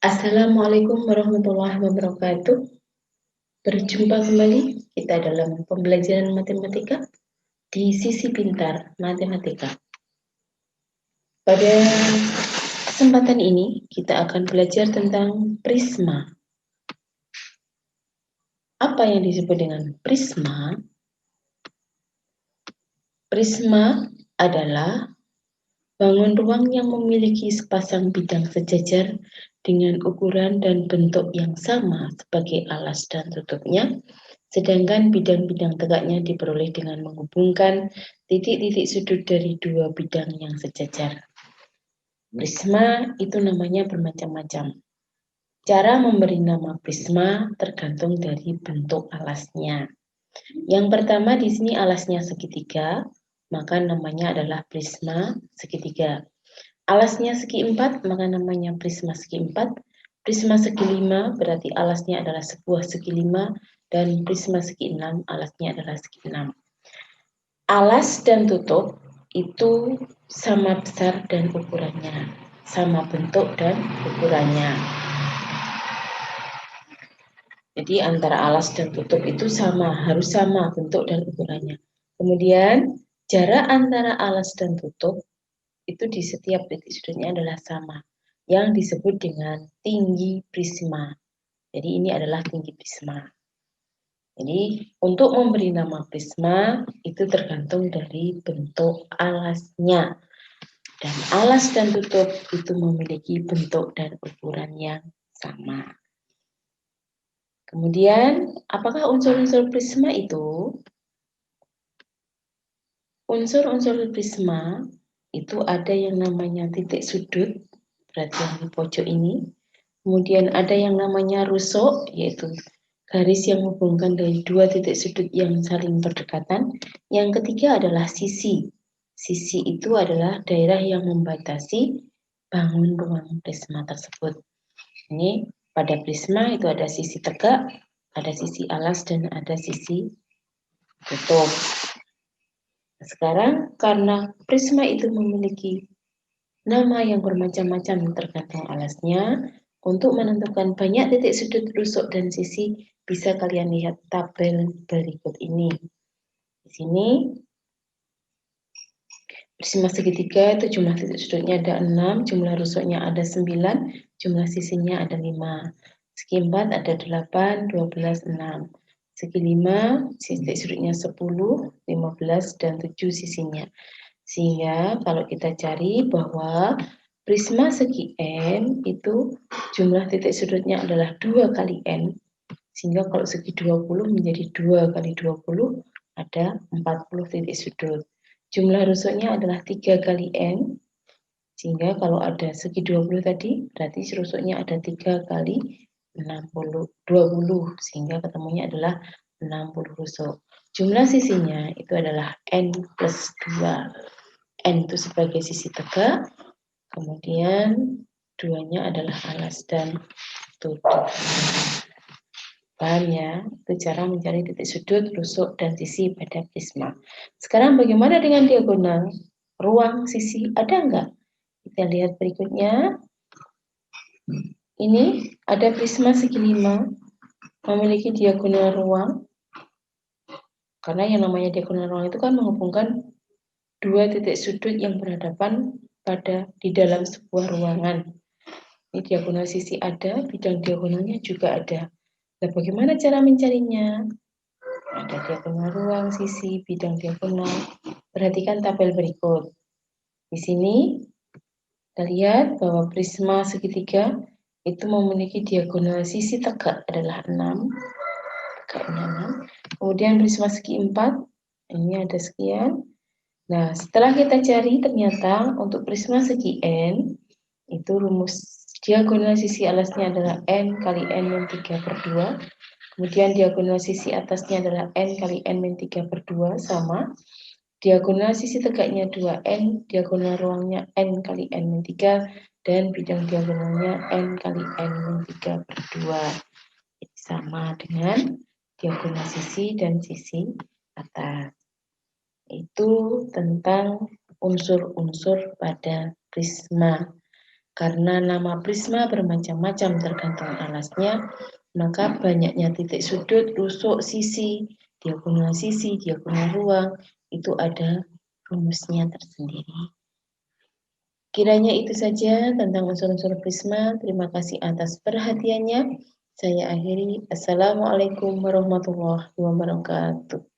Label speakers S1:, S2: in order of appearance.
S1: Assalamualaikum warahmatullahi wabarakatuh. Berjumpa kembali kita dalam pembelajaran matematika di Sisi Pintar Matematika. Pada kesempatan ini kita akan belajar tentang prisma. Apa yang disebut dengan prisma? Prisma adalah bangun ruang yang memiliki sepasang bidang sejajar dengan ukuran dan bentuk yang sama sebagai alas dan tutupnya, sedangkan bidang-bidang tegaknya diperoleh dengan menghubungkan titik-titik sudut dari dua bidang yang sejajar. Prisma itu namanya bermacam-macam. Cara memberi nama prisma tergantung dari bentuk alasnya. Yang pertama di sini alasnya segitiga, maka namanya adalah prisma segitiga. Alasnya segi empat, maka namanya prisma segi empat. Prisma segi lima berarti alasnya adalah sebuah segi lima, dan prisma segi enam alasnya adalah segi enam. Alas dan tutup itu sama besar dan ukurannya, sama bentuk dan ukurannya. Jadi antara alas dan tutup itu sama, harus sama bentuk dan ukurannya. Kemudian jarak antara alas dan tutup itu di setiap titik sudutnya adalah sama, yang disebut dengan tinggi prisma. Jadi ini adalah tinggi prisma. Jadi untuk memberi nama prisma itu tergantung dari bentuk alasnya. Dan alas dan tutup itu memiliki bentuk dan ukuran yang sama. Kemudian, apakah unsur-unsur prisma itu? Unsur-unsur prisma itu ada yang namanya titik sudut, berarti yang di pojok ini. Kemudian ada yang namanya rusuk, yaitu garis yang menghubungkan dari dua titik sudut yang saling berdekatan. Yang ketiga adalah sisi. Sisi itu adalah daerah yang membatasi bangun ruang prisma tersebut. Ini pada prisma itu ada sisi tegak, ada sisi alas, dan ada sisi tutup. Sekarang karena prisma itu memiliki nama yang bermacam-macam tergantung alasnya, untuk menentukan banyak titik sudut, rusuk, dan sisi bisa kalian lihat tabel berikut ini. Di sini prisma segitiga itu jumlah titik sudutnya ada 6, jumlah rusuknya ada 9, jumlah sisinya ada 5. Segi 4 ada 8, 12, 6. Segi 5, titik sudutnya 10, 15, dan 7 sisinya. Sehingga kalau kita cari bahwa prisma segi N itu jumlah titik sudutnya adalah 2 kali N. Sehingga kalau segi 20 menjadi 2 kali 20 ada 40 titik sudut. Jumlah rusuknya adalah 3 kali N. Sehingga kalau ada segi 20 tadi, berarti rusuknya ada 3 kali 20. Sehingga ketemunya adalah 60 rusuk. Jumlah sisinya itu adalah N plus 2. N itu sebagai sisi tegak, kemudian 2-nya adalah alas dan tutup. Paham ya? Itu cara mencari titik sudut, rusuk, dan sisi pada prisma. Sekarang bagaimana dengan diagonal? Ruang sisi ada enggak? Kita lihat berikutnya. Ini ada prisma segi 5 memiliki diagonal ruang. Karena yang namanya diagonal ruang itu kan menghubungkan dua titik sudut yang berhadapan di dalam sebuah ruangan. Ini diagonal sisi ada, bidang diagonalnya juga ada. Nah, bagaimana cara mencarinya? Ada diagonal ruang, sisi, bidang diagonal. Perhatikan tabel berikut. Di sini kita lihat bahwa prisma segitiga itu memiliki diagonal sisi tegak adalah 6. Tegaknya 6. Kemudian prisma segi 4, ini ada sekian. Nah, setelah kita cari ternyata untuk prisma segi N itu rumus diagonal sisi alasnya adalah N kali N min 3/2. Kemudian diagonal sisi atasnya adalah N kali N min 3/2 sama. Diagonal sisi tegaknya 2N, diagonal ruangnya N kali N min 3, dan bidang diagonalnya N kali N min 3/2. Sama dengan diagonal sisi dan sisi atas. Itu tentang unsur-unsur pada prisma. Karena nama prisma bermacam-macam tergantung alasnya, maka banyaknya titik sudut, rusuk, sisi, diagonal ruang, itu ada rumusnya tersendiri. Kiranya itu saja tentang unsur-unsur prisma. Terima kasih atas perhatiannya. Saya akhiri. Assalamualaikum warahmatullahi wabarakatuh.